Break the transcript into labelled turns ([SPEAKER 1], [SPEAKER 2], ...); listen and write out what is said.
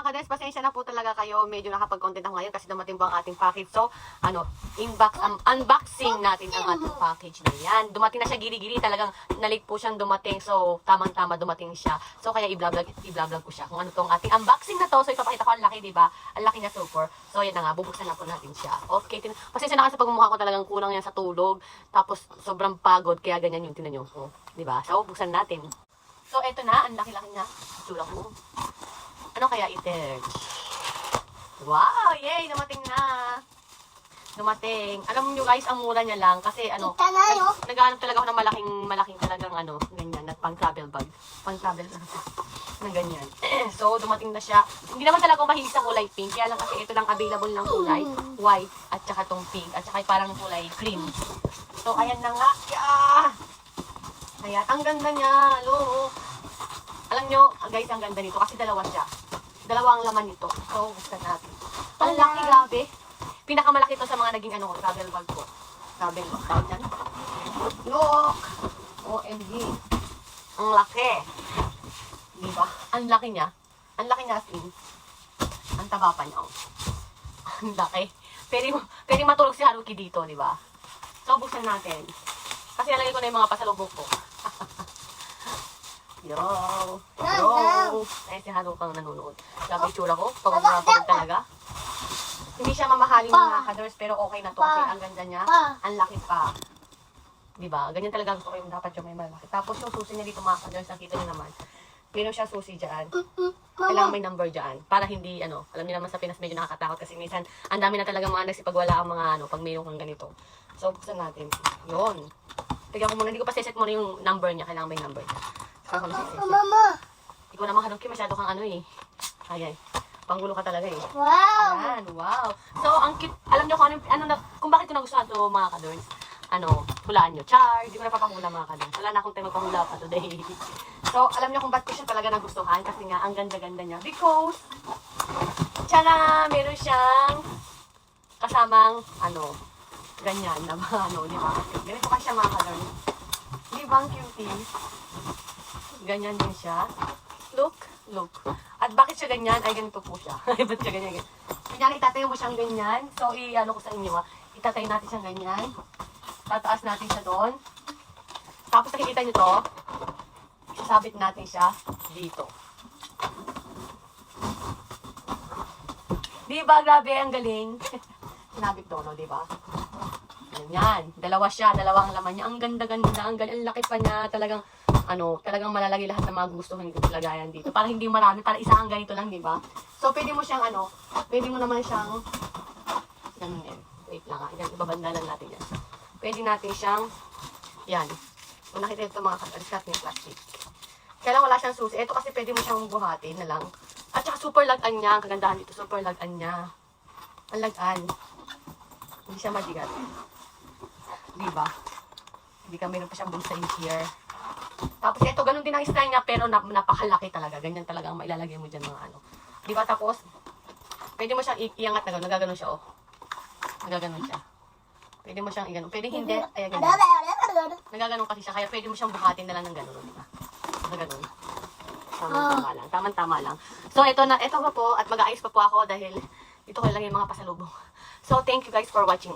[SPEAKER 1] kades, pasensya na po talaga kayo. Medyo nakapag-content ako ngayon kasi dumating po ang ating package. So, unboxing natin ang ating package na yan. Dumating na siya giri-giri. Talagang nalate po siyang dumating. So, tamang-tama dumating siya. So, kaya i-vlog ko siya kung ano tong ating unboxing na to. So, ipapakita ko ang laki, diba? Ang laki na super. So, yan na nga. Bubuksan na po natin siya. Okay. Pasensya na kasi pag mukha ko talagang kulang yan sa tulog. Tapos, sobrang pagod. Kaya ganyan yung tinan nyo. Oh, diba? So, buksan natin. So, eto na. Ang laki-laki na. Itsura ko. Ano kaya ite? Wow! Yay! Dumating na! Dumating. Alam nyo guys, ang mura niya lang. Kasi naghahanap talaga ako ng malaking talagang ganyan. At pang travel bag. Pang travel na ganyan. So, dumating na siya. Hindi naman talaga ako mahilig sa kulay pink. Kaya lang kasi ito lang available ng kulay. White. At saka tong pink. At saka parang kulay cream. So, ayan na nga. Ayan. Ang ganda niya. Hello. Alam nyo, guys, ang ganda nito kasi dalawa siya. Dalawa ang laman nito. So, buksan natin. Ang laki, grabe. Pinakamalaki ito sa mga naging travel bag ko. Travel bag. Tawag yan. Look! OMG. Ang laki. Diba? Ang laki niya. Ang laki niya as in. Ang taba pa niya. Ang laki. Pwede matulog si Haruki dito, diba? So, buksan natin. Kasi nalagay ko na yung mga pasalubong ko. Yo! Ay, si Harukang nanonood. Grabe itsura ko. Pagod talaga. Hindi siya mamahalin mga kadors, pero okay na to kasi ang ganda niya. Ang laki pa. Diba? Ganyan talaga gusto ko yung dapat yung may malaki. Tapos yung susi niya dito mga kadors, nakita niyo naman. Meron siya susi dyan. Kailangan may number dyan. Para hindi, alam niyo naman sa Pinas medyo nakakatakot kasi minsan, ang dami na talaga mga nagsipagwala ang mga, pag mayroon kang ganito. So, buksan natin. Yun. Tignan ko muna, hindi ko pa siset muna yung number niya. Kailangan may number niya.
[SPEAKER 2] Mama!
[SPEAKER 1] Ikaw naman, Haruki, masyado kang Ay. Panggulo ka talaga eh.
[SPEAKER 2] Wow!
[SPEAKER 1] Yan, wow. So, ang cute. Alam niyo kung kung bakit ko nagustuhan to mga kadorns. Hulaan niyo. Char, hindi ko napapahula mga kadorns. Wala na akong tayo magpahula pa today. So, alam niyo kung bakit ko siya talaga nagustuhan. Kasi nga, ang ganda-ganda niya. Because, meron siyang kasamang, ganyan na mga di ba? Ganito kasi siya mga kadorns. Di ba ang cutie? Ganyan din siya. Look. At bakit siya ganyan? Ay, ganito po siya. Ba't siya ganyan? Kunyari, itatayo mo siyang ganyan. So, ko sa inyo, itatayo natin siyang ganyan. Tataas natin siya doon. Tapos, nakikita nyo to. Isasabit natin siya dito. Diba? Grabe, ang galing. Sinabit to, no? Diba? Ganyan. Dalawa siya. Dalawang laman niya. Ang ganda-ganda. Ang laki pa niya. Talagang malalagay lahat ng mga gustuhin ko lagayan dito. Para hindi marami, para isang ganito lang, di ba? So, pwede mo siyang, pwede mo naman siyang, wait lang ibabandalan natin yan. Pwede natin siyang, yan. Kung nakita ito mga kaliskat ng plastic. Kaya lang wala siyang susi. Ito kasi pwede mo siyang buhatin na lang. At saka super lagan niya. Ang kagandahan dito, super lagan niya. Ang lagan. Hindi siya mabigat. Di ba? Hindi ka meron pa siyang bulsa in here. Tapos ito, ganun din ang style niya, pero napakalaki talaga. Ganyan talaga ang mailalagay mo dyan mga Di ba? Tapos, pwede mo siyang iangat na gano'n. Nagaganon siya, Nagaganon siya. Pwede mo siyang iganon. Pwede hindi. Ay, ganyan. Nagaganon kasi siya. Kaya pwede mo siyang buhatin na lang ng gano'n. Di ba? Nagaganon. Tama-tama lang. Tama-tama lang. So, ito pa po. At mag-aayos pa po ako dahil ito ko lang yung mga pasalubong. So, thank you guys for watching.